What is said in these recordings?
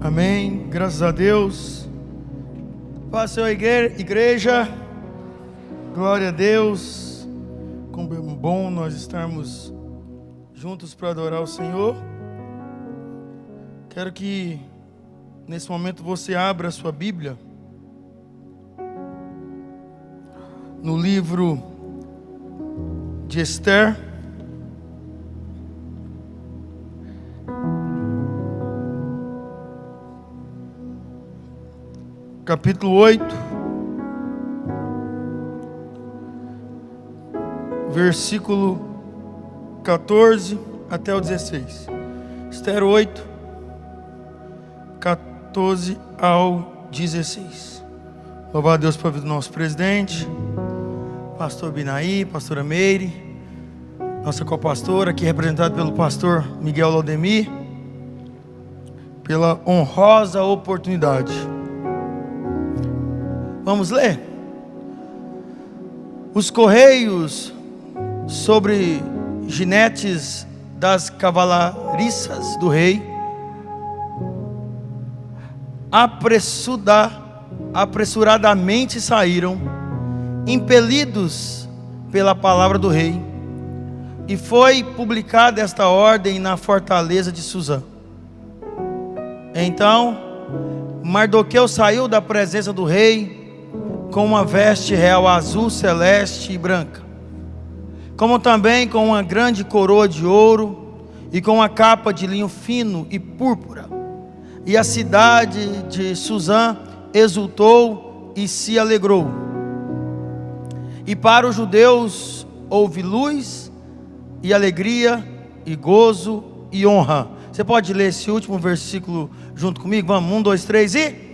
Amém, graças a Deus. Paz, Senhor, igreja. Glória a Deus. Como é bom nós estarmos juntos para adorar o Senhor. Quero que nesse momento você abra a sua Bíblia no livro de Esther, capítulo 8, versículo 14 até o 16. Esther 8, 14 ao 16. Louvar a Deus pela vida do nosso presidente, pastor Binaí, pastora Meire, nossa copastora, aqui representada pelo pastor Miguel Laudemir, pela honrosa oportunidade. Vamos ler? Os correios sobre ginetes das cavalariças do rei apressuradamente saíram, impelidos pela palavra do rei, e foi publicada esta ordem na fortaleza de Suzã. Então Mardoqueu saiu da presença do rei com uma veste real azul, celeste e branca, como também com uma grande coroa de ouro e com uma capa de linho fino e púrpura. E a cidade de Suzã exultou e se alegrou. E para os judeus houve luz e alegria e gozo e honra. Você pode ler esse último versículo junto comigo? Vamos, 1, 2, 3 e...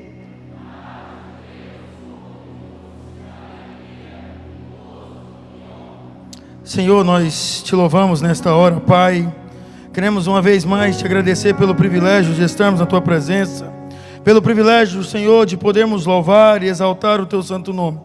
Senhor, nós te louvamos nesta hora, Pai. Queremos uma vez mais te agradecer pelo privilégio de estarmos na tua presença, pelo privilégio, Senhor, de podermos louvar e exaltar o teu santo nome.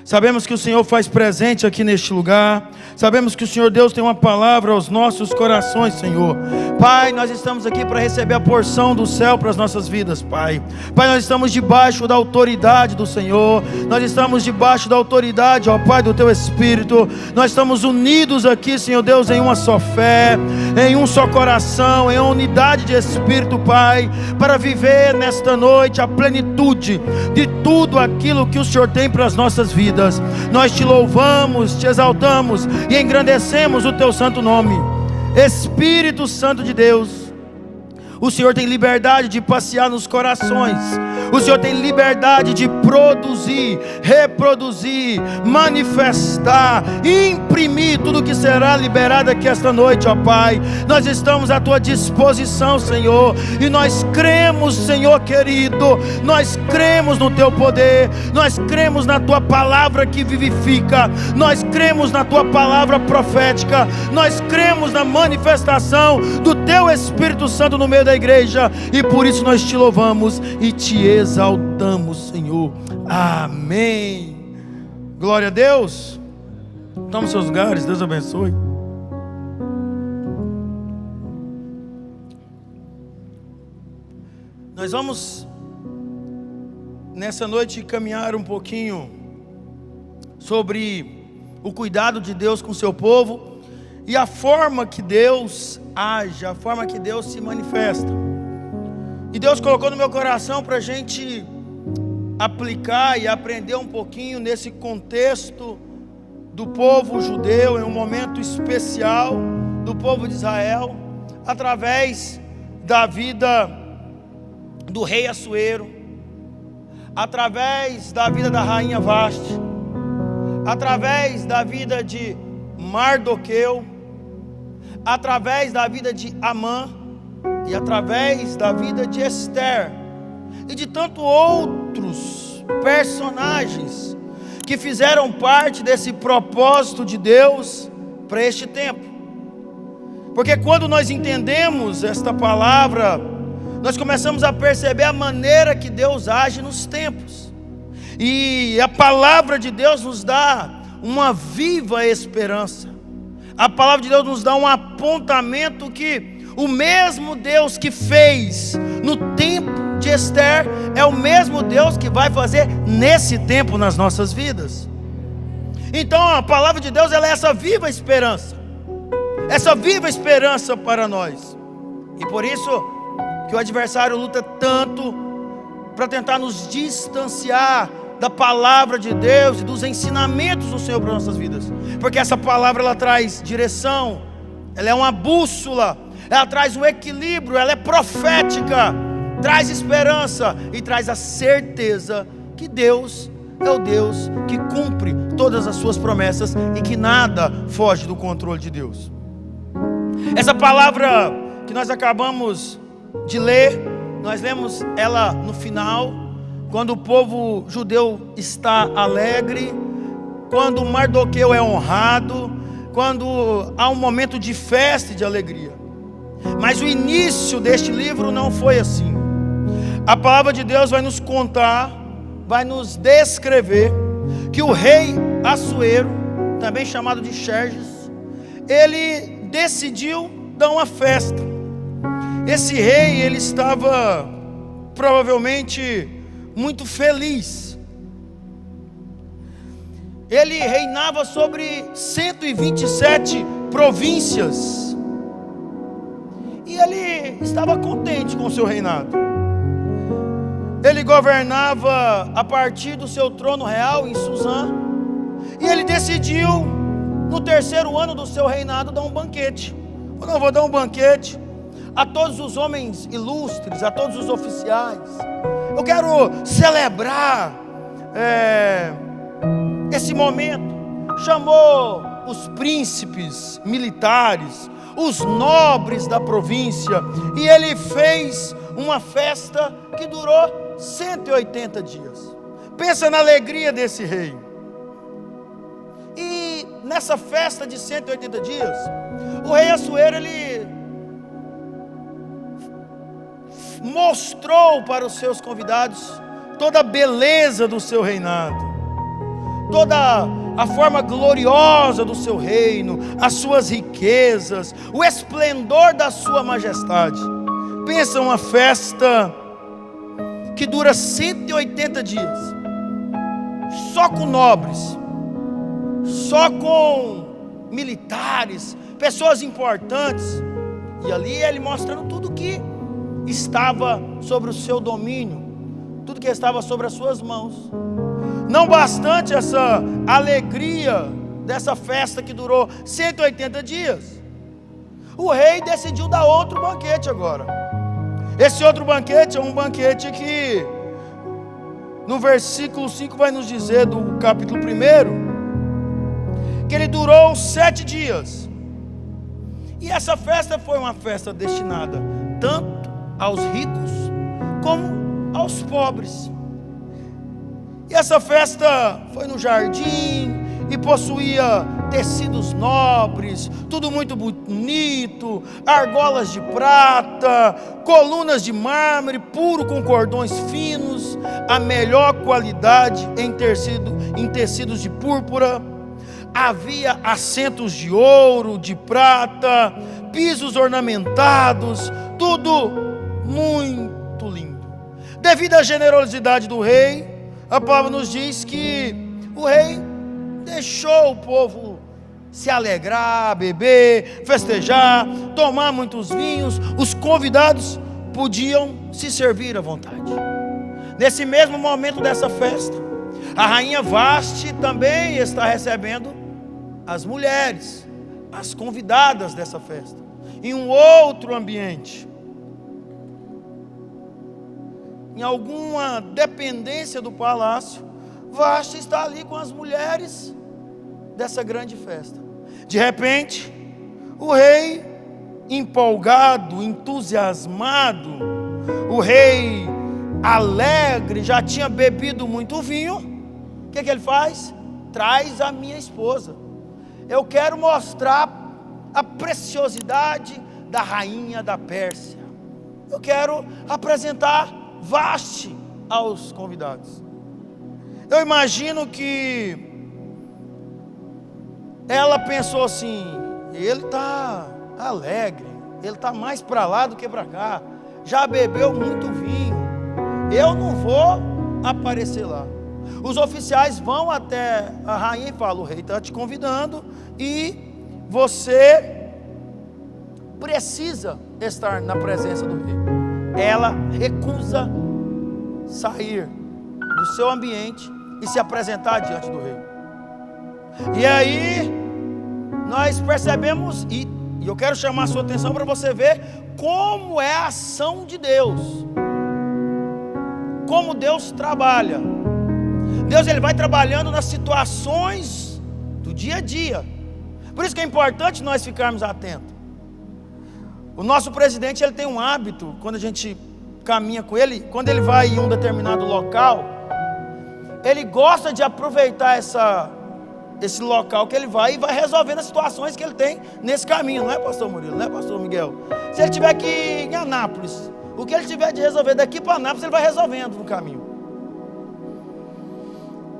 Sabemos que o Senhor faz presente aqui neste lugar. Sabemos que o Senhor Deus tem uma palavra aos nossos corações, Senhor. Pai, nós estamos aqui para receber a porção do céu para as nossas vidas, Pai. Pai, nós estamos debaixo da autoridade do Senhor. Nós estamos debaixo da autoridade, ó Pai, do Teu Espírito. Nós estamos unidos aqui, Senhor Deus, em uma só fé, em um só coração, em uma unidade de Espírito, Pai, para viver nesta noite a plenitude de tudo aquilo que o Senhor tem para as nossas vidas. Nós te louvamos, te exaltamos e engrandecemos o teu santo nome. Espírito Santo de Deus, o Senhor tem liberdade de passear nos corações. O Senhor tem liberdade de produzir, reproduzir, manifestar, imprimir tudo que será liberado aqui esta noite, ó Pai. Nós estamos à tua disposição, Senhor, e nós cremos, Senhor querido, nós cremos no teu poder, nós cremos na tua palavra que vivifica, nós cremos na tua palavra profética, nós cremos na manifestação do teu Espírito Santo no meio da igreja, e por isso nós te louvamos e te exaltamos, Senhor. Amém. Glória a Deus. Tome seus lugares, Deus abençoe. Nós vamos nessa noite caminhar um pouquinho sobre o cuidado de Deus com o seu povo e a forma que Deus age, a forma que Deus se manifesta. E Deus colocou no meu coração para a gente aplicar e aprender um pouquinho nesse contexto do povo judeu, em um momento especial do povo de Israel, através da vida do rei Assuero, através da vida da rainha Vaste, através da vida de Mardoqueu, através da vida de Amã e através da vida de Esther e de tantos outros personagens que fizeram parte desse propósito de Deus para este tempo. Porque quando nós entendemos esta palavra, nós começamos a perceber a maneira que Deus age nos tempos. E a palavra de Deus nos dá uma viva esperança. A palavra de Deus nos dá um apontamento que o mesmo Deus que fez no tempo de de Esther é o mesmo Deus que vai fazer nesse tempo nas nossas vidas. Então a palavra de Deus, ela é essa viva esperança para nós. E por isso que o adversário luta tanto para tentar nos distanciar da palavra de Deus e dos ensinamentos do Senhor para nossas vidas, porque essa palavra, ela traz direção, ela é uma bússola, ela traz um equilíbrio, ela é profética, traz esperança e traz a certeza que Deus é o Deus que cumpre todas as suas promessas e que nada foge do controle de Deus. Essa palavra que nós acabamos de ler, nós lemos ela no final, quando o povo judeu está alegre, quando Mardoqueu é honrado, quando há um momento de festa e de alegria. Mas o início deste livro não foi assim. A palavra de Deus vai nos contar, vai nos descrever que o rei Assuero, também chamado de Xerxes, ele decidiu dar uma festa. Esse rei, ele estava provavelmente muito feliz. Ele reinava sobre 127 províncias e ele estava contente com o seu reinado. Ele governava a partir do seu trono real em Suzã, e ele decidiu, no terceiro ano do seu reinado, dar um banquete. Eu vou dar um banquete a todos os homens ilustres, a todos os oficiais. Eu quero celebrar esse momento. Chamou os príncipes militares, os nobres da província, e ele fez uma festa que durou 180 dias. Pensa na alegria desse rei. E nessa festa de 180 dias, o rei Assuero, ele mostrou para os seus convidados toda a beleza do seu reinado, toda a forma gloriosa do seu reino, as suas riquezas, o esplendor da sua majestade. Pensa uma festa que dura 180 dias, só com nobres, só com militares, pessoas importantes, e ali ele mostrando tudo que estava sobre o seu domínio, tudo que estava sobre as suas mãos. Não bastante essa alegria dessa festa que durou 180 dias, o rei decidiu dar outro banquete agora. Esse outro banquete é um banquete que no versículo 5 vai nos dizer, do capítulo 1, que ele durou 7 dias. E essa festa foi uma festa destinada tanto aos ricos como aos pobres. E essa festa foi no jardim e possuía tecidos nobres, tudo muito bonito, argolas de prata, colunas de mármore puro com cordões finos, a melhor qualidade em tecidos de púrpura. Havia assentos de ouro, de prata, pisos ornamentados, tudo muito lindo. Devido à generosidade do rei, a palavra nos diz que o rei deixou o povo se alegrar, beber, festejar, tomar muitos vinhos. Os convidados podiam se servir à vontade. Nesse mesmo momento dessa festa, a rainha Vasti também está recebendo as mulheres, as convidadas dessa festa, em um outro ambiente, em alguma dependência do palácio. Vasti está ali com as mulheres dessa grande festa. De repente, o rei, empolgado, entusiasmado, o rei alegre, já tinha bebido muito vinho. O que ele faz? Traz a minha esposa. Eu quero mostrar a preciosidade da rainha da Pérsia. Eu quero apresentar Vasti aos convidados. Eu imagino que ela pensou assim: ele está alegre, ele está mais para lá do que para cá, já bebeu muito vinho, eu não vou aparecer lá. Os oficiais vão até a rainha e falam: o rei está te convidando e você precisa estar na presença do rei. Ela recusa sair do seu ambiente e se apresentar diante do rei. E aí nós percebemos, e eu quero chamar a sua atenção para você ver como é a ação de Deus, como Deus trabalha. Deus, ele vai trabalhando nas situações do dia a dia. Por isso que é importante nós ficarmos atentos. O nosso presidente, ele tem um hábito, quando a gente caminha com ele, quando ele vai em um determinado local, ele gosta de aproveitar esse local que ele vai e vai resolvendo as situações que ele tem nesse caminho, não é, pastor Murilo, não é, pastor Miguel? Se ele tiver que ir em Anápolis, o que ele tiver de resolver daqui para Anápolis, ele vai resolvendo no caminho.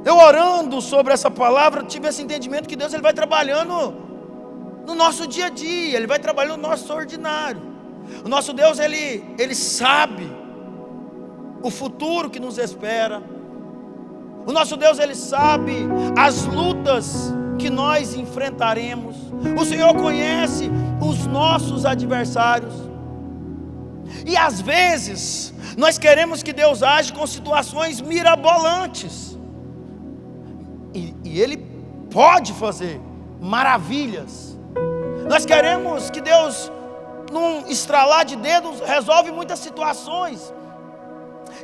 Eu orando sobre essa palavra, tive esse entendimento que Deus, ele vai trabalhando no nosso dia a dia, ele vai trabalhando no nosso ordinário. O nosso Deus, ele sabe o futuro que nos espera. O nosso Deus, ele sabe as lutas que nós enfrentaremos. O Senhor conhece os nossos adversários. E às vezes nós queremos que Deus age com situações mirabolantes. E Ele pode fazer maravilhas. Nós queremos que Deus, num estralar de dedos, resolve muitas situações.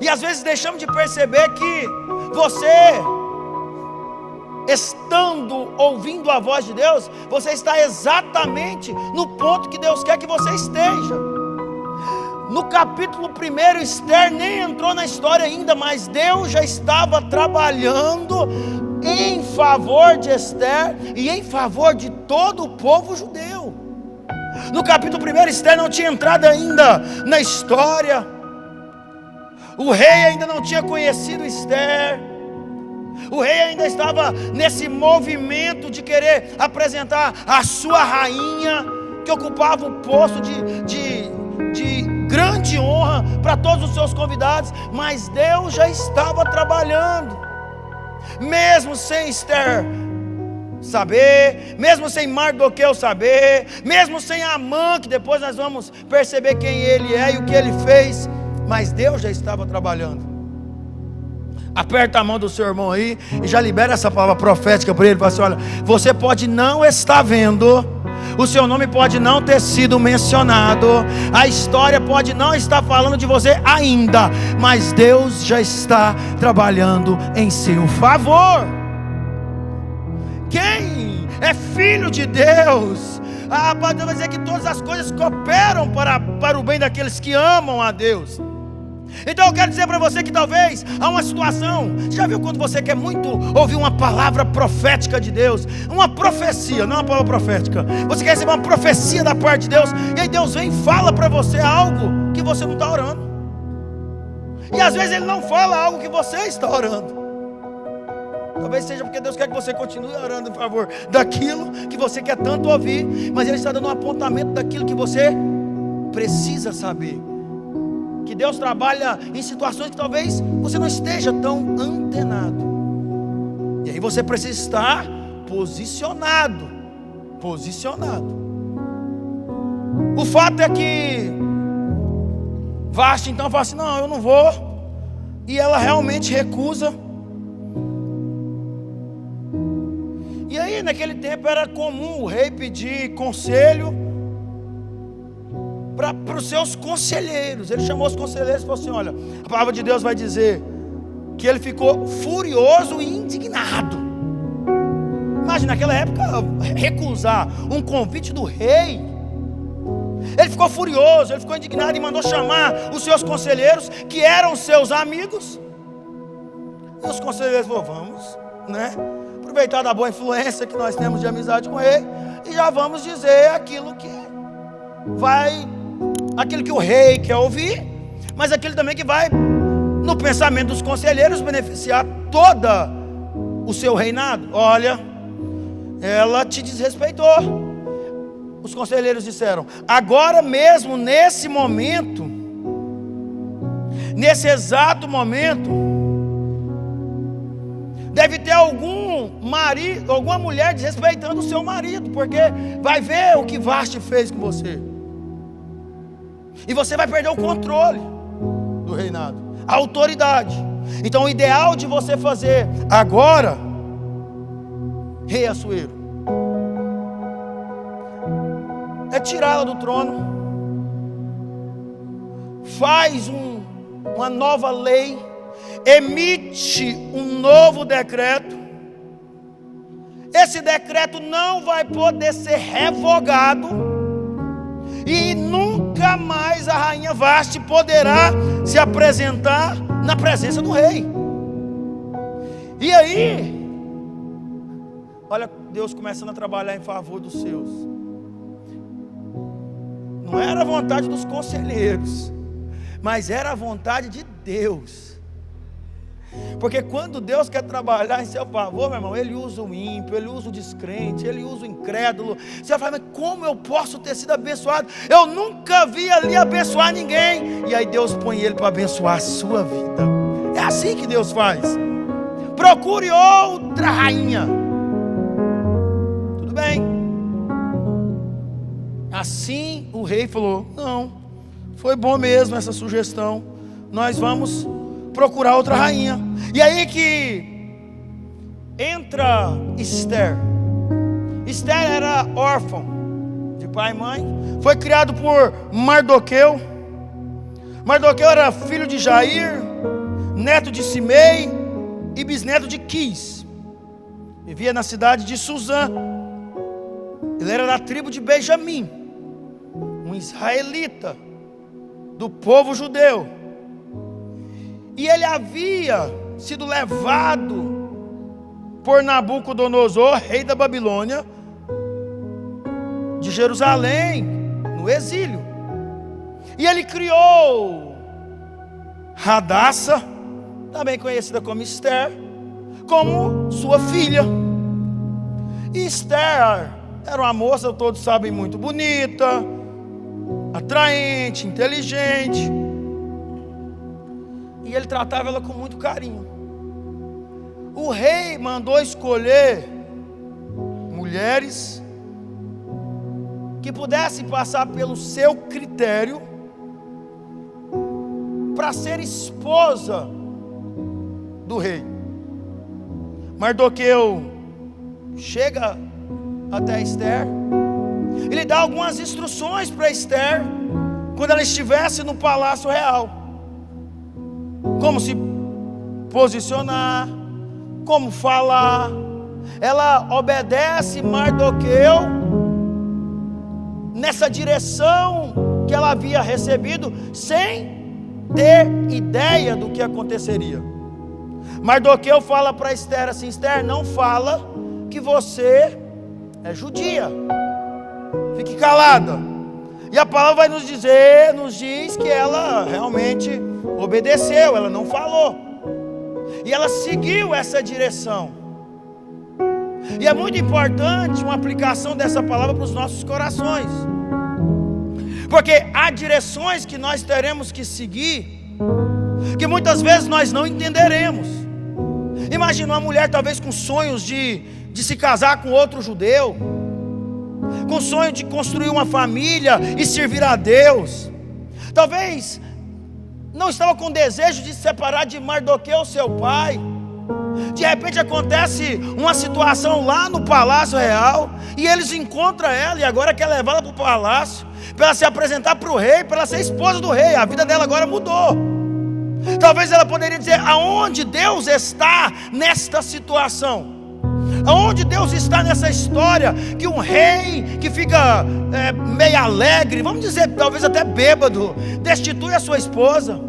E às vezes deixamos de perceber que você, estando ouvindo a voz de Deus, você está exatamente no ponto que Deus quer que você esteja. No capítulo 1, Esther nem entrou na história ainda, mas Deus já estava trabalhando em favor de Esther e em favor de todo o povo judeu. No capítulo 1, Esther não tinha entrado ainda na história. O rei ainda não tinha conhecido Esther. O rei ainda estava nesse movimento de querer apresentar a sua rainha, que ocupava o posto de grande honra para todos os seus convidados. Mas Deus já estava trabalhando, mesmo sem Esther saber, mesmo sem Mardoqueu saber, mesmo sem Amã, que depois nós vamos perceber quem ele é e o que ele fez. Mas Deus já estava trabalhando. Aperta a mão do seu irmão aí e já libera essa palavra profética para ele. Fala assim: olha, você pode não estar vendo, o seu nome pode não ter sido mencionado, a história pode não estar falando de você ainda, mas Deus já está trabalhando em seu favor. Quem é filho de Deus, a palavra vai dizer que todas as coisas cooperam para o bem daqueles que amam a Deus. Então eu quero dizer para você que talvez há uma situação. Já viu quando você quer muito ouvir uma palavra profética de Deus? Uma profecia, não uma palavra profética. Você quer receber uma profecia da parte de Deus, e aí Deus vem e fala para você algo que você não está orando. E às vezes Ele não fala algo que você está orando. Talvez seja porque Deus quer que você continue orando em favor daquilo que você quer tanto ouvir, mas Ele está dando um apontamento daquilo que você precisa saber. Que Deus trabalha em situações que talvez você não esteja tão antenado. E aí você precisa estar posicionado. O fato é que Vasti então fala assim: não, eu não vou. E ela realmente recusa. E aí naquele tempo era comum o rei pedir conselho para os seus conselheiros. Ele chamou os conselheiros e falou assim: olha, a palavra de Deus vai dizer que ele ficou furioso e indignado. Imagina, naquela época, recusar um convite do rei. Ele ficou furioso, ele ficou indignado e mandou chamar os seus conselheiros, que eram seus amigos. E os conselheiros falaram: vamos, né, aproveitar da boa influência que nós temos de amizade com ele, e já vamos dizer aquilo que o rei quer ouvir, mas aquilo também que vai, no pensamento dos conselheiros, beneficiar toda o seu reinado. Olha, ela te desrespeitou. Os conselheiros disseram: agora mesmo, nesse momento, nesse exato momento, deve ter algum marido, alguma mulher desrespeitando o seu marido, porque vai ver o que Vasti fez com você, e você vai perder o controle do reinado, a autoridade. Então o ideal de você fazer agora, rei Assuero, é tirá-la do trono. Faz uma nova lei, emite um novo decreto. Esse decreto não vai poder ser revogado, e nunca mais a rainha Vasti poderá se apresentar na presença do rei. E aí, olha Deus começando a trabalhar em favor dos seus. Não era a vontade dos conselheiros, mas era a vontade de Deus. Porque quando Deus quer trabalhar em seu favor, meu irmão, Ele usa o ímpio, Ele usa o descrente, Ele usa o incrédulo. Você vai falar, mas como eu posso ter sido abençoado? Eu nunca vi ali abençoar ninguém. E aí Deus põe ele para abençoar a sua vida. É assim que Deus faz. Procure outra rainha. Tudo bem. Assim o rei falou, não, foi bom mesmo essa sugestão, nós vamos procurar outra rainha. E aí que entra Esther. Esther era órfã de pai e mãe, foi criado por Mardoqueu. Mardoqueu era filho de Jair, neto de Simei e bisneto de Quis. Vivia na cidade de Suzã. Ele era da tribo de Benjamim, um israelita do povo judeu. E ele havia sido levado por Nabucodonosor, rei da Babilônia, de Jerusalém, no exílio. E ele criou Radassa, também conhecida como Esther, como sua filha. E Esther era uma moça, todos sabem, muito bonita, atraente, inteligente. E ele tratava ela com muito carinho. O rei mandou escolher mulheres que pudessem passar pelo seu critério para ser esposa do rei. Mardoqueu chega até Esther, ele dá algumas instruções para Esther quando ela estivesse no palácio real: como se posicionar, como falar. Ela obedece Mardoqueu nessa direção que ela havia recebido, sem ter ideia do que aconteceria. Mardoqueu fala para Esther assim: Esther, não fala que você é judia, fique calada. E a palavra vai nos diz que ela realmente obedeceu, ela não falou, e ela seguiu essa direção. E é muito importante uma aplicação dessa palavra para os nossos corações, porque há direções que nós teremos que seguir, que muitas vezes nós não entenderemos. Imagina uma mulher talvez com sonhos de se casar com outro judeu, com sonho de construir uma família e servir a Deus. Talvez não estava com desejo de se separar de Mardoqueu, seu pai. De repente acontece uma situação lá no palácio real, e eles encontram ela, e agora quer levá-la para o palácio, para ela se apresentar para o rei, para ela ser esposa do rei. A vida dela agora mudou. Talvez ela poderia dizer: aonde Deus está nesta situação? Aonde Deus está nessa história? Que um rei que fica meio alegre, vamos dizer, talvez até bêbado, destitui a sua esposa.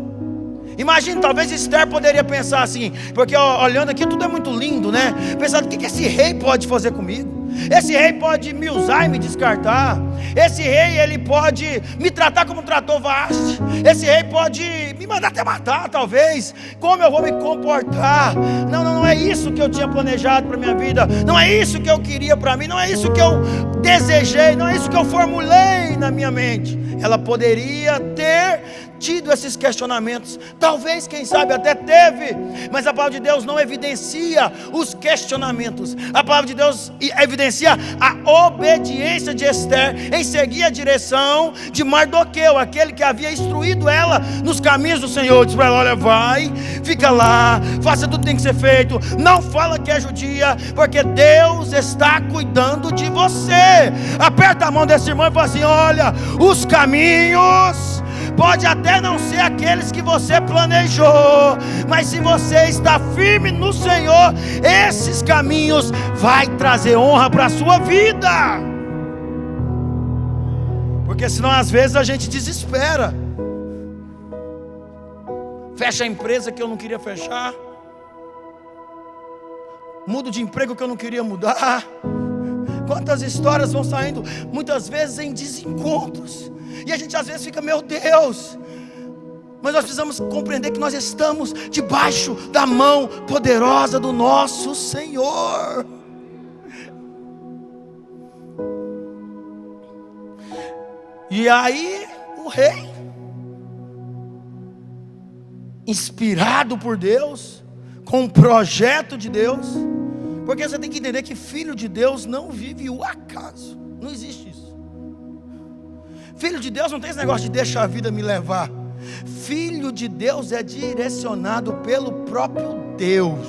Imagine, talvez Esther poderia pensar assim, porque olhando aqui tudo é muito lindo, né? Pensando, o que esse rei pode fazer comigo? Esse rei pode me usar e me descartar. Esse rei, ele pode me tratar como tratou Vaste. Esse rei pode me mandar até matar, talvez. Como eu vou me comportar? Não é isso que eu tinha planejado para minha vida. Não é isso que eu queria para mim. Não é isso que eu desejei. Não é isso que eu formulei na minha mente. Ela poderia ter tido esses questionamentos, talvez, quem sabe, até teve, mas a palavra de Deus não evidencia os questionamentos. A palavra de Deus evidencia a obediência de Esther em seguir a direção de Mardoqueu, aquele que havia instruído ela nos caminhos do Senhor. Diz para ela: olha, vai, fica lá, faça tudo que tem que ser feito, não fala que é judia, porque Deus está cuidando de você. Aperta a mão desse irmão e fala assim: olha, os caminhos pode até não ser aqueles que você planejou, mas se você está firme no Senhor, esses caminhos vai trazer honra para a sua vida. Porque senão às vezes a gente desespera, fecha a empresa que eu não queria fechar, mudo de emprego que eu não queria mudar. Quantas histórias vão saindo, muitas vezes em desencontros, e a gente às vezes fica: meu Deus. Mas nós precisamos compreender que nós estamos debaixo da mão poderosa do nosso Senhor. E aí o rei, inspirado por Deus, com um projeto de Deus, porque você tem que entender que filho de Deus não vive o acaso. Não existe isso. Filho de Deus não tem esse negócio de deixar a vida me levar. Filho de Deus é direcionado pelo próprio Deus.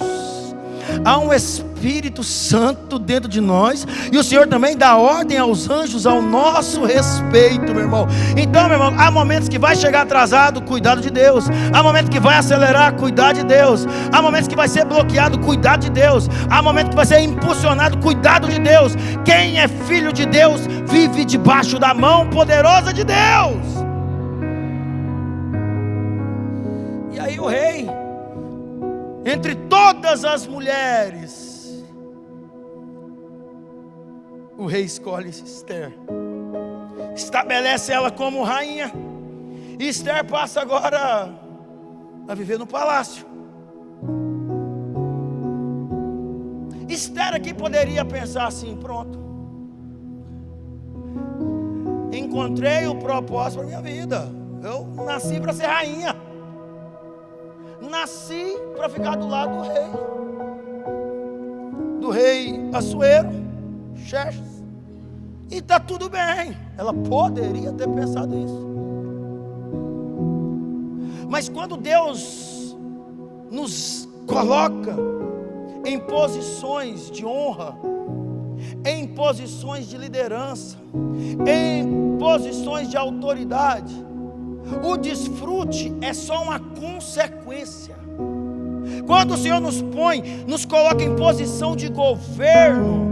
Há um Espírito Santo dentro de nós, e o Senhor também dá ordem aos anjos ao nosso respeito, meu irmão. Então, meu irmão, há momentos que vai chegar atrasado, cuidado de Deus. Há momentos que vai acelerar, cuidado de Deus. Há momentos que vai ser bloqueado, cuidado de Deus. Há momentos que vai ser impulsionado, cuidado de Deus. Quem é filho de Deus vive debaixo da mão poderosa de Deus. E aí o rei, entre todas as mulheres, o rei escolhe Esther, estabelece ela como rainha, e Esther passa agora a viver no palácio. Esther aqui poderia pensar assim: pronto, encontrei o propósito para minha vida, eu nasci para ser rainha, nasci para ficar do lado do rei Assuero, Xerxes, e está tudo bem. Ela poderia ter pensado isso. Mas quando Deus nos coloca em posições de honra, em posições de liderança, em posições de autoridade, o desfrute é só uma consequência. Quando o Senhor nos coloca em posição de governo,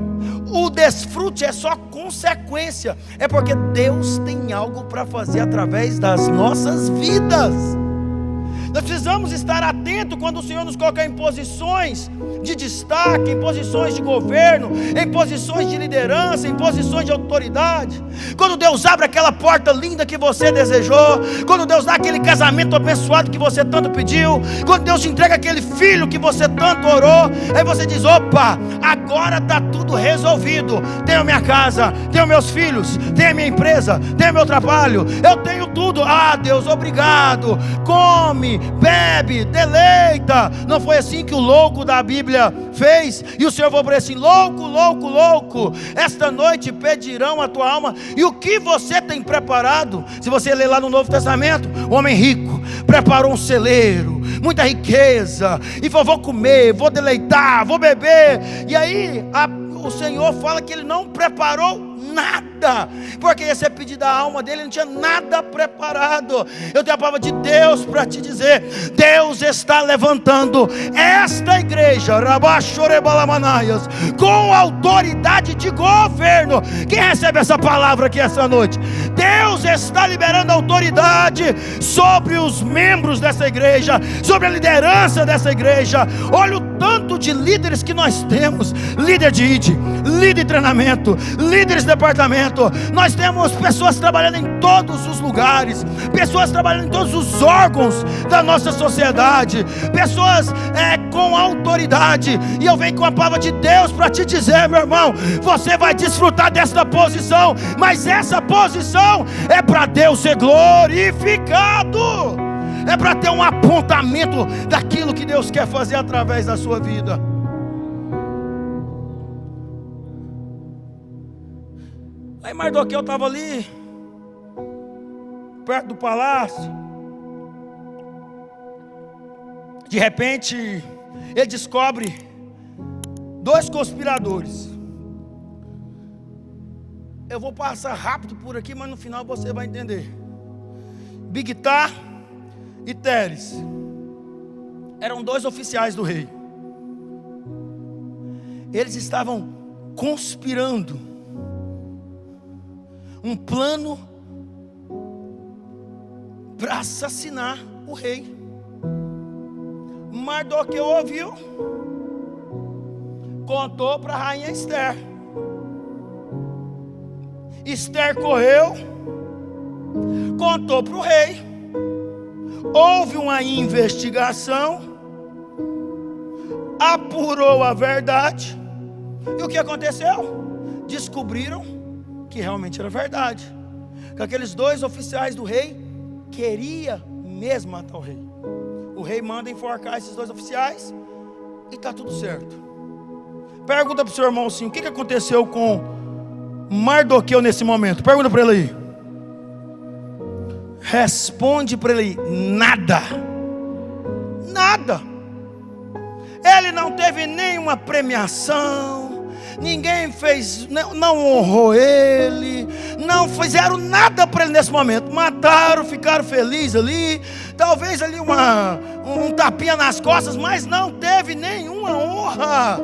o desfrute é só consequência. É porque Deus tem algo para fazer através das nossas vidas. Nós precisamos estar atentos quando o Senhor nos coloca em posições de destaque, em posições de governo, em posições de liderança, em posições de autoridade. Quando Deus abre aquela porta linda que você desejou, quando Deus dá aquele casamento abençoado que você tanto pediu, quando Deus te entrega aquele filho que você tanto orou, aí você diz: opa, agora está tudo resolvido. Tenho minha casa, tenho meus filhos, tenho a minha empresa, tenho meu trabalho, eu tenho tudo. Ah, Deus, obrigado. Come, bebe, deleita. Não foi assim que o louco da Bíblia fez? E o Senhor falou para ele assim: louco, louco, louco, esta noite pedirão a tua alma. E o que você tem preparado? Se você ler lá no Novo Testamento, o homem rico preparou um celeiro, muita riqueza, e falou: vou comer, vou deleitar, vou beber. E aí o Senhor fala que ele não preparou nada, porque ia ser pedido a alma dele, ele não tinha nada preparado. Eu tenho a palavra de Deus para te dizer: Deus está levantando esta igreja com autoridade de governo. Quem recebe essa palavra aqui essa noite? Deus está liberando autoridade sobre os membros dessa igreja, sobre a liderança dessa igreja. Olha o tanto de líderes que nós temos: líder de ID, líder de treinamento, líderes de departamento. Nós temos pessoas trabalhando em todos os lugares, pessoas trabalhando em todos os órgãos da nossa sociedade, pessoas com autoridade. E eu venho com a palavra de Deus para te dizer, meu irmão, você vai desfrutar desta posição, mas essa posição é para Deus ser glorificado, é para ter um apontamento daquilo que Deus quer fazer através da sua vida. Aí Mardoqueu estava ali, perto do palácio. De repente, ele descobre 2 conspiradores. Eu vou passar rápido por aqui, mas no final você vai entender. Bigtá e Teres eram 2 oficiais do rei. Eles estavam conspirando um plano para assassinar o rei. Mardoqueu ouviu, contou para a rainha Esther. Esther correu, contou para o rei. Houve uma investigação, apurou a verdade. E o que aconteceu? Descobriram que realmente era verdade, que aqueles 2 oficiais do rei queriam mesmo matar o rei. O rei manda enforcar esses 2 oficiais e está tudo certo. Pergunta para o seu irmão assim: o que aconteceu com Mardoqueu nesse momento? Pergunta para ele aí. Responde para ele aí: nada. Nada. Ele não teve nenhuma premiação, ninguém fez, não honrou ele, não fizeram nada para ele nesse momento. Mataram, ficaram felizes ali, talvez ali um tapinha nas costas, mas não teve nenhuma honra,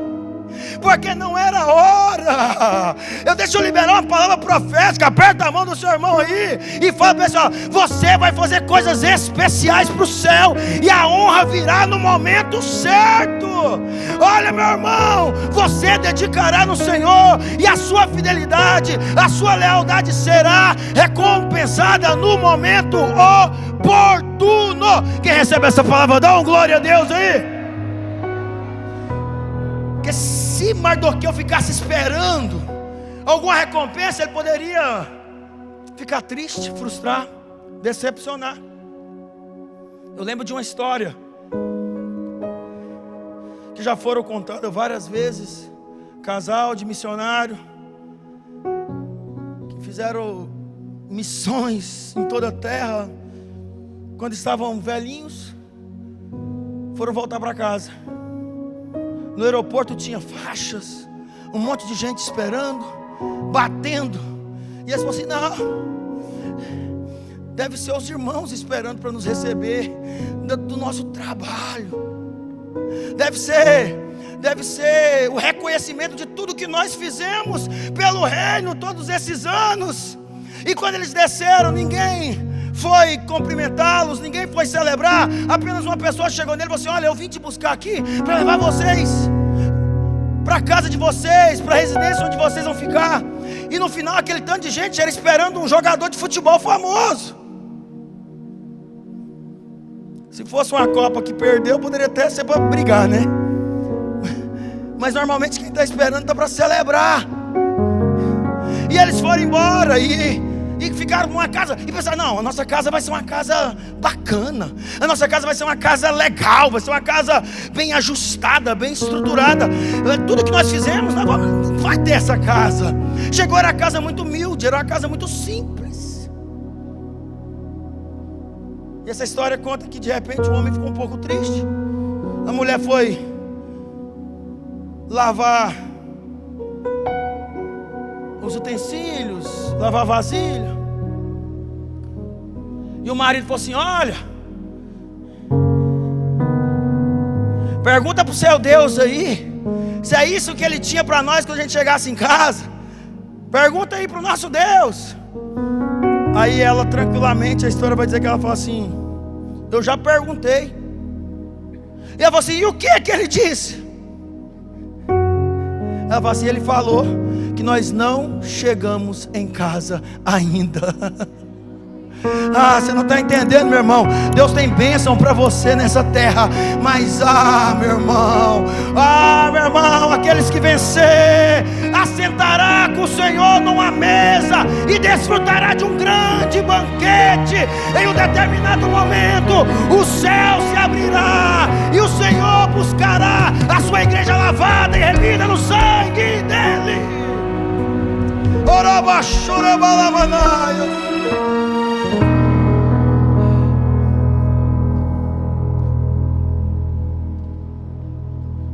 porque não era hora. Deixa eu liberar uma palavra profética. Aperta a mão do seu irmão aí e fala para ele assim: você vai fazer coisas especiais para o céu, e a honra virá no momento certo. Olha, meu irmão, você dedicará no Senhor, e a sua fidelidade, a sua lealdade será recompensada no momento oportuno. Quem recebe essa palavra, dá um glória a Deus aí. Porque se Mardoqueu ficasse esperando alguma recompensa, ele poderia ficar triste, frustrar, decepcionar. Eu lembro de uma história que já foram contadas várias vezes. Casal de missionário que fizeram missões em toda a terra. Quando estavam velhinhos, foram voltar para casa. No aeroporto tinha faixas, um monte de gente esperando, batendo. E eles falaram assim: não, deve ser os irmãos esperando para nos receber do nosso trabalho. Deve ser o reconhecimento de tudo que nós fizemos pelo reino todos esses anos. E quando eles desceram, ninguém foi cumprimentá-los, ninguém foi celebrar. Apenas uma pessoa chegou nele e falou assim: olha, eu vim te buscar aqui para levar vocês para a casa de vocês, para a residência onde vocês vão ficar. E no final, aquele tanto de gente era esperando um jogador de futebol famoso. Se fosse uma Copa que perdeu, poderia até ser para brigar, né? Mas normalmente quem está esperando está para celebrar. E eles foram embora e ficaram numa casa e pensaram: não, a nossa casa vai ser uma casa bacana, a nossa casa vai ser uma casa legal, vai ser uma casa bem ajustada, bem estruturada. Tudo que nós fizemos, vai ter essa casa. Chegou, era uma casa muito humilde, era uma casa muito simples. E essa história conta que de repente o homem ficou um pouco triste. A mulher foi lavar os utensílios, lavar a vasilha. E o marido falou assim: olha, pergunta para o seu Deus aí, se é isso que ele tinha para nós quando a gente chegasse em casa. Pergunta aí para o nosso Deus. Aí ela tranquilamente, a história vai dizer que ela fala assim: eu já perguntei. E ela fala assim: e o que é que ele disse? Ela fala assim: ele falou que nós não chegamos em casa ainda. Ah, você não está entendendo, meu irmão. Deus tem bênção para você nessa terra. Mas meu irmão, aqueles que vencer assentará com o Senhor numa mesa e desfrutará de um grande banquete. Em um determinado momento o céu se abrirá e o Senhor buscará a sua igreja lavada e remida no sangue dele.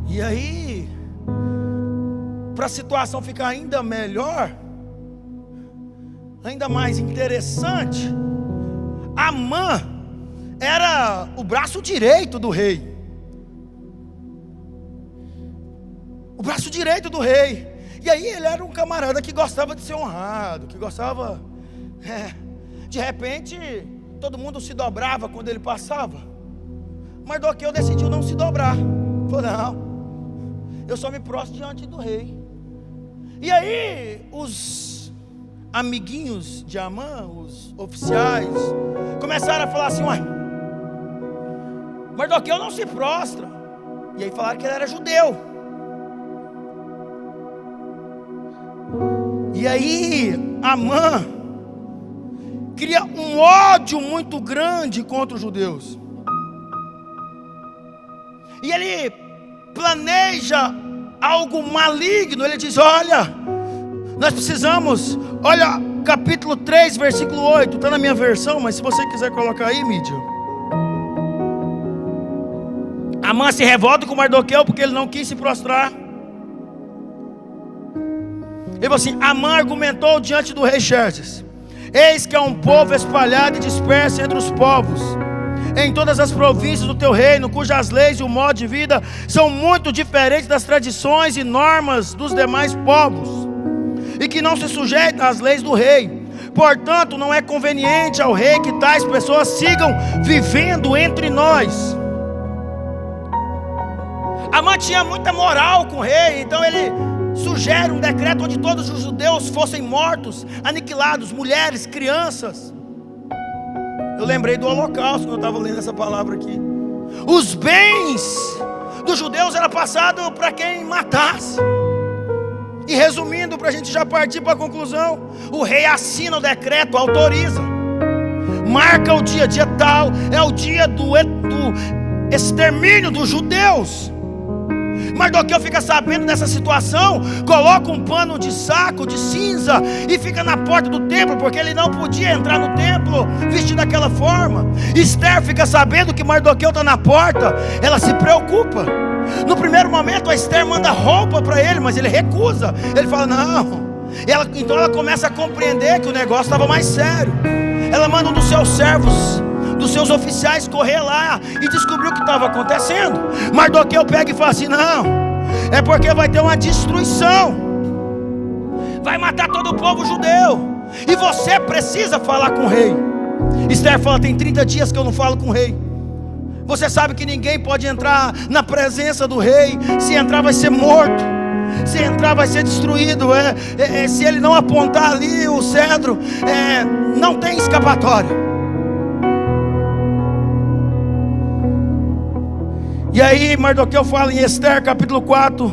E aí, para a situação ficar ainda melhor, ainda mais interessante, Amã era o braço direito do rei. O braço direito do rei. E aí ele era um camarada que gostava de ser honrado, que gostava... de repente, todo mundo se dobrava quando ele passava. Mardoqueu decidiu não se dobrar. Falou: não, eu só me prostro diante do rei. E aí os amiguinhos de Amã, os oficiais, começaram a falar assim: uai, Mardoqueu não se prostra. E aí falaram que ele era judeu. E aí Amã cria um ódio muito grande contra os judeus. E ele planeja algo maligno. Ele diz: olha, nós precisamos, olha, capítulo 3, versículo 8, está na minha versão, mas se você quiser colocar aí, mídia. Amã se revolta com Mardoqueu porque ele não quis se prostrar. Ele falou assim: Amã argumentou diante do rei Xerxes: eis que há um povo espalhado e disperso entre os povos, em todas as províncias do teu reino, cujas leis e o modo de vida são muito diferentes das tradições e normas dos demais povos, e que não se sujeitam às leis do rei. Portanto, não é conveniente ao rei que tais pessoas sigam vivendo entre nós. Amã tinha muita moral com o rei, então ele sugere um decreto onde todos os judeus fossem mortos, aniquilados, mulheres, crianças. Eu lembrei do Holocausto quando eu estava lendo essa palavra aqui. Os bens dos judeus eram passados para quem matasse. E resumindo, para a gente já partir para a conclusão, o rei assina o decreto, autoriza, marca o dia tal, é o dia do extermínio dos judeus. Mardoqueu fica sabendo dessa situação, coloca um pano de saco, de cinza, e fica na porta do templo, porque ele não podia entrar no templo vestido daquela forma. Esther fica sabendo que Mardoqueu está na porta, ela se preocupa. No primeiro momento a Esther manda roupa para ele, mas ele recusa. Ele fala: não. Então ela começa a compreender que o negócio estava mais sério. Ela manda um dos seus servos, dos seus oficiais, correr lá e descobrir o que estava acontecendo. Mardoqueu pega e fala assim: não, é porque vai ter uma destruição, vai matar todo o povo judeu, e você precisa falar com o rei. Esther fala: tem 30 dias que eu não falo com o rei. Você sabe que ninguém pode entrar na presença do rei. Se entrar vai ser morto, se entrar vai ser destruído. Se ele não apontar ali o cedro, não tem escapatória. E aí Mardoqueu fala em Esther capítulo 4,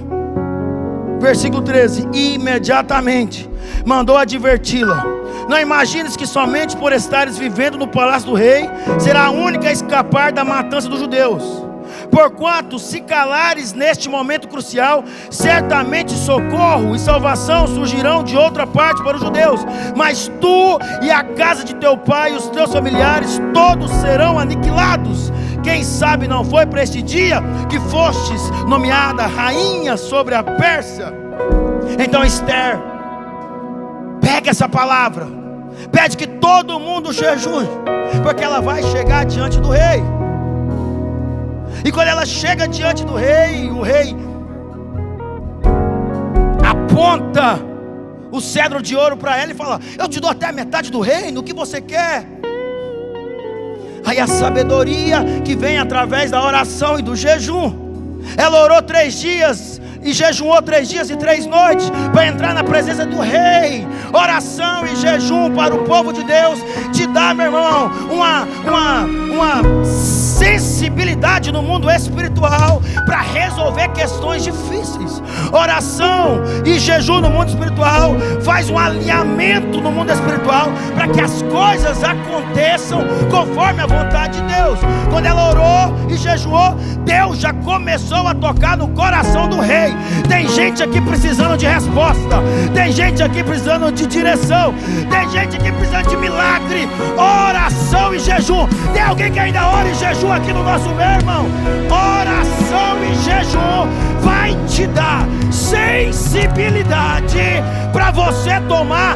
versículo 13: e imediatamente mandou adverti-la: não imagines que somente por estares vivendo no palácio do rei será a única a escapar da matança dos judeus. Porquanto, se calares neste momento crucial, certamente socorro e salvação surgirão de outra parte para os judeus, mas tu e a casa de teu pai e os teus familiares todos serão aniquilados. Quem sabe não foi para este dia que fostes nomeada rainha sobre a Pérsia? Então Esther pega essa palavra, pede que todo mundo jejue, porque ela vai chegar diante do rei. E quando ela chega diante do rei, o rei aponta o cedro de ouro para ela e fala: eu te dou até a metade do reino, o que você quer? Aí a sabedoria que vem através da oração e do jejum. Ela orou 3 dias e jejuou 3 dias e 3 noites para entrar na presença do rei. Oração e jejum para o povo de Deus te dá, meu irmão, uma sensibilidade no mundo espiritual para resolver questões difíceis. Oração e jejum no mundo espiritual faz um alinhamento no mundo espiritual para que as coisas aconteçam conforme a vontade de Deus. Quando ela orou e jejuou, Deus já começou a tocar no coração do rei. Tem gente aqui precisando de resposta, tem gente aqui precisando de direção, tem gente aqui precisando de milagre. Oração e jejum. Tem alguém que ainda ora e jejum aqui no nosso meio, irmão? Oração e jejum vai te dar sensibilidade para você tomar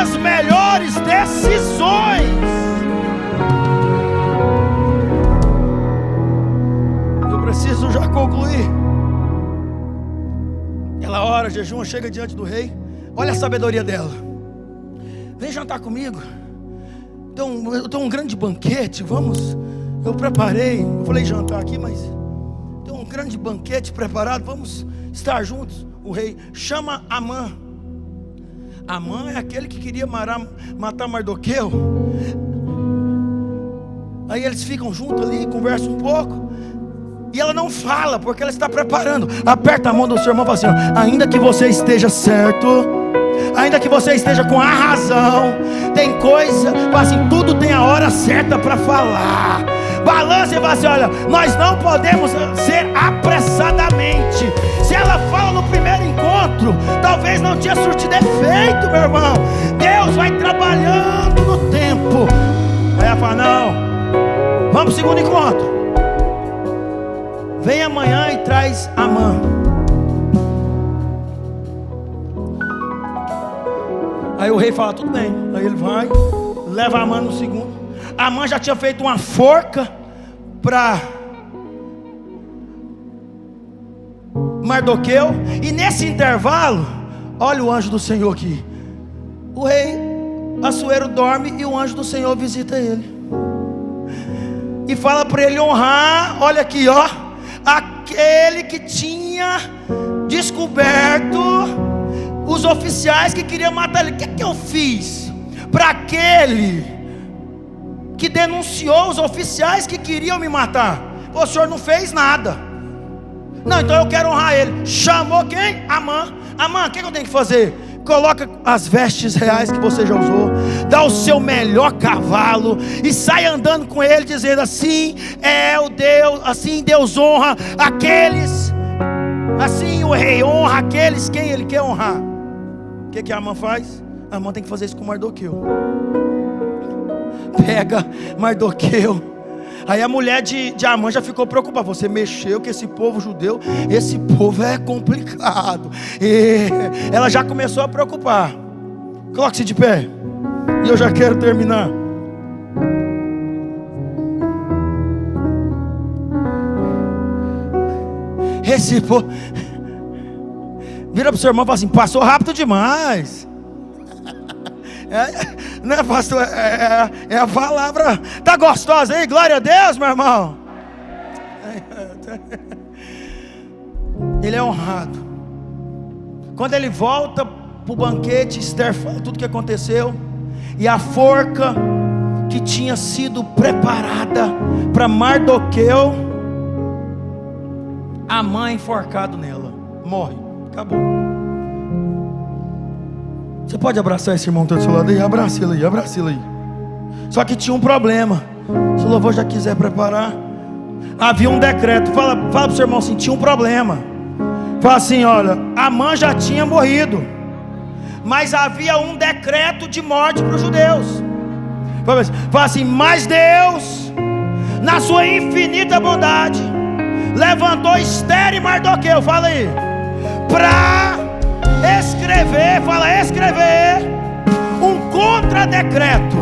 as melhores decisões. Eu preciso já concluir. Ela ora, jejum, chega diante do rei. Olha a sabedoria dela. Vem jantar comigo. Eu tenho um grande banquete. Vamos. Eu preparei. Eu falei jantar aqui, mas tem um grande banquete preparado. Vamos estar juntos. O rei chama Amã. Amã é aquele que queria matar Mardoqueu. Aí eles ficam juntos ali, conversam um pouco. E ela não fala, porque ela está preparando. Aperta a mão do seu irmão e fala assim: ainda que você esteja certo, ainda que você esteja com a razão, tem coisa, assim, tudo tem a hora certa para falar. Balança e fala assim: olha, nós não podemos ser apressadamente. Se ela fala no primeiro encontro, talvez não tinha surtido efeito, meu irmão. Deus vai trabalhando no tempo. Aí ela fala: não, vamos pro segundo encontro. Vem amanhã e traz Amã. Aí o rei fala: tudo bem. Aí ele vai, leva Amã no segundo. Amã já tinha feito uma forca para Mardoqueu. E nesse intervalo, olha o anjo do Senhor aqui. O rei Assuero dorme e o anjo do Senhor visita ele e fala para ele honrar, olha aqui, ó, aquele que tinha descoberto os oficiais que queriam matar ele. O que eu fiz para aquele que denunciou os oficiais que queriam me matar? O senhor não fez nada. Não, então eu quero honrar ele. Chamou quem? Amã. Amã, o que eu tenho que fazer? Coloca as vestes reais que você já usou, dá o seu melhor cavalo e sai andando com ele, dizendo: assim é o Deus, assim Deus honra aqueles, assim o rei honra aqueles quem ele quer honrar. O que a Amã faz? A Amã tem que fazer isso com Mardoqueu. Pega Mardoqueu. Aí a mulher de Amã já ficou preocupada. Você mexeu com esse povo judeu, esse povo é complicado. E ela já começou a preocupar. Coloque-se de pé. E eu já quero terminar. Esse povo... Vira para o seu irmão e fala assim: passou rápido demais. Né, pastor? É a palavra. Tá gostosa aí? Glória a Deus, meu irmão. Ele é honrado. Quando ele volta para o banquete, Esther fala tudo o que aconteceu. E a forca que tinha sido preparada para Mardoqueu, a mãe enforcado nela, morre. Acabou. Você pode abraçar esse irmão que está do seu lado aí? Abraça ele aí, abraça ele aí. Só que tinha um problema. Se o louvor já quiser preparar, havia um decreto. Fala para o seu irmão assim: tinha um problema. Fala assim: olha, Amã já tinha morrido, mas havia um decreto de morte para os judeus. Fala assim: mas Deus, na sua infinita bondade, levantou Esther e Mardoqueu, fala aí, para escrever, fala escrever, um contradecreto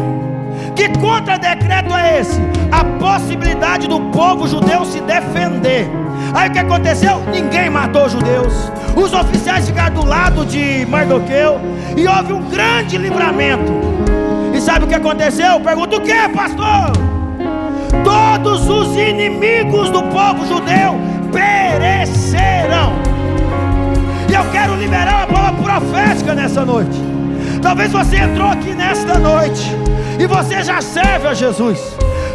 Que contra-decreto é esse? A possibilidade do povo judeu se defender. Aí o que aconteceu? Ninguém matou os judeus. Os oficiais ficaram do lado de Mardoqueu e houve um grande livramento. E sabe o que aconteceu? Pergunta: o que, pastor? Todos os inimigos do povo judeu perecerão. E eu quero liberar uma palavra profética nessa noite. Talvez você entrou aqui nesta noite e você já serve a Jesus.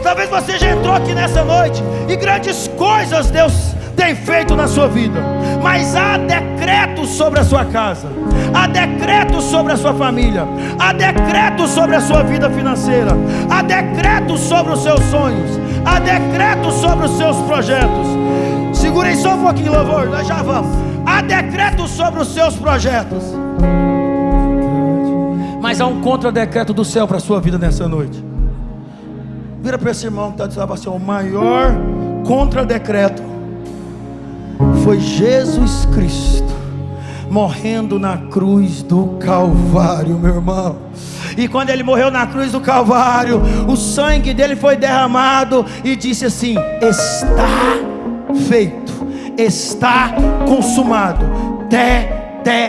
Talvez você já entrou aqui nessa noite e grandes coisas Deus tem feito na sua vida, mas há decretos sobre a sua casa, há decretos sobre a sua família, há decretos sobre a sua vida financeira, há decretos sobre os seus sonhos, há decretos sobre os seus projetos. Segurem só um pouquinho, louvor, nós já vamos. Há decretos sobre os seus projetos, mas há um contra-decreto do céu para a sua vida nessa noite. Vira para esse irmão que está dizendo assim: o maior contra-decreto foi Jesus Cristo morrendo na cruz do Calvário, meu irmão. E quando ele morreu na cruz do Calvário, o sangue dele foi derramado e disse assim: está feito, está consumado, tetelestai,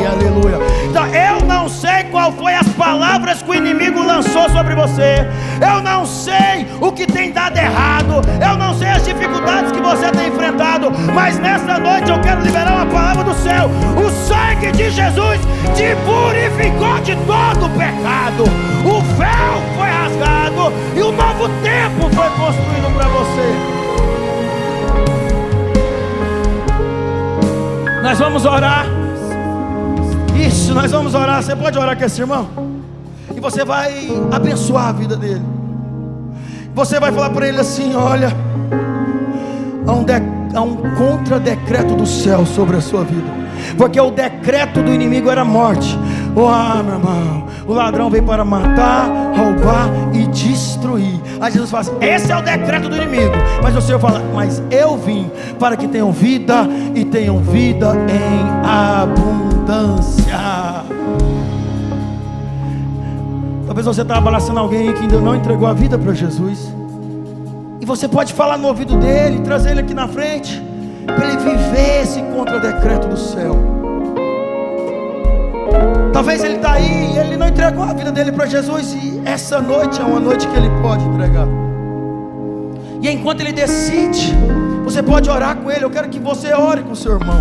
aleluia. Então eu não sei qual foi as palavras que o inimigo lançou sobre você, eu não sei o que tem dado errado, eu não sei as dificuldades que você tem enfrentado, mas nesta noite eu quero liberar uma palavra do céu. O sangue de Jesus te purificou de todo o pecado, o véu foi rasgado e um novo tempo foi construído para você. Nós vamos orar. Isso, nós vamos orar. Você pode orar com esse irmão? E você vai abençoar a vida dele. Você vai falar para ele assim: olha, há um contra-decreto do céu sobre a sua vida. Porque o decreto do inimigo era morte. Meu irmão, o ladrão veio para matar, roubar e destruir. Aí Jesus fala assim: esse é o decreto do inimigo. Mas o Senhor fala: mas eu vim para que tenham vida e tenham vida em abundância. Talvez você está abraçando alguém que ainda não entregou a vida para Jesus, e você pode falar no ouvido dele, trazer ele aqui na frente, para ele viver esse contra-decreto do céu. Talvez ele está aí e ele não entregou a vida dele para Jesus, e essa noite é uma noite que ele pode entregar. E enquanto ele decide, você pode orar com ele. Eu quero que você ore com o seu irmão.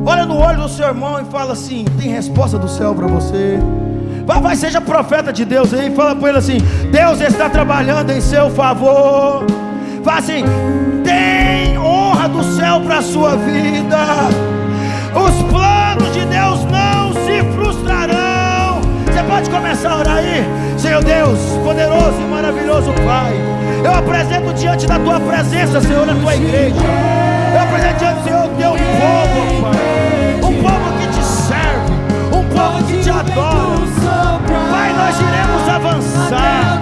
Olha no olho do seu irmão e fala assim: tem resposta do céu para você. Vai, seja profeta de Deus aí, fala para ele assim: Deus está trabalhando em seu favor. Fala assim: tem honra do céu para a sua vida. Os planos de Deus não se frustrarão. Você pode começar a orar aí. Senhor Deus, poderoso e maravilhoso Pai, eu apresento diante da tua presença, Senhor, a tua igreja. Eu apresento diante do Senhor o teu povo, Pai. Um povo que te serve, um povo que te adora. Pai, nós iremos avançar.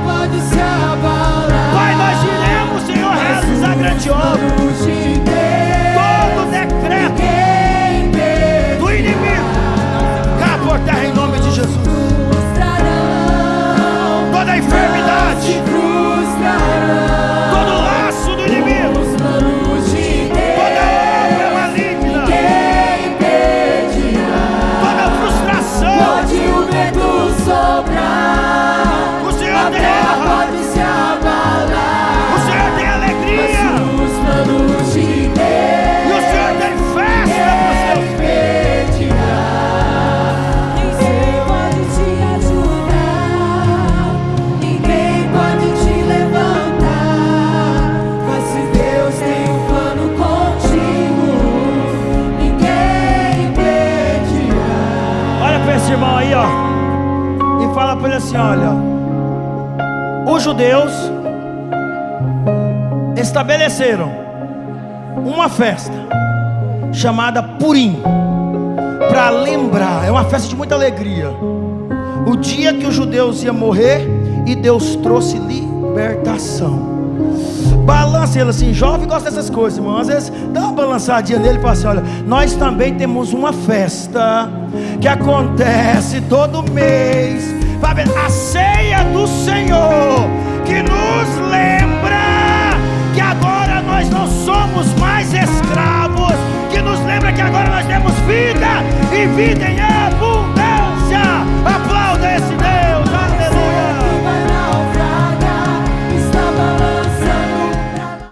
Pai, nós iremos, Senhor, realizar grande obra. Todo decreto do inimigo cai por terra em nome de Jesus. Toda enfermidade, todo laço do inimigo, toda obra maligna, toda frustração, o Senhor tem honra, o Senhor tem alegria, e o Senhor tem festa para os seus filhos. Ninguém pode te ajudar, ninguém pode te levantar, mas se Deus tem um plano contigo, ninguém impedirá. Olha para esse irmão aí, ó, e fala para ele assim: olha, os judeus estabeleceram uma festa chamada Purim, para lembrar, é uma festa de muita alegria, o dia que os judeus iam morrer e Deus trouxe libertação. Balance ele assim, jovem gosta dessas coisas, irmão. Às vezes dá uma balançadinha nele e fala assim: olha, nós também temos uma festa que acontece todo mês. A ceia do Senhor, que nos lembra que agora nós não somos mais escravos, que nos lembra que agora nós temos vida e vida em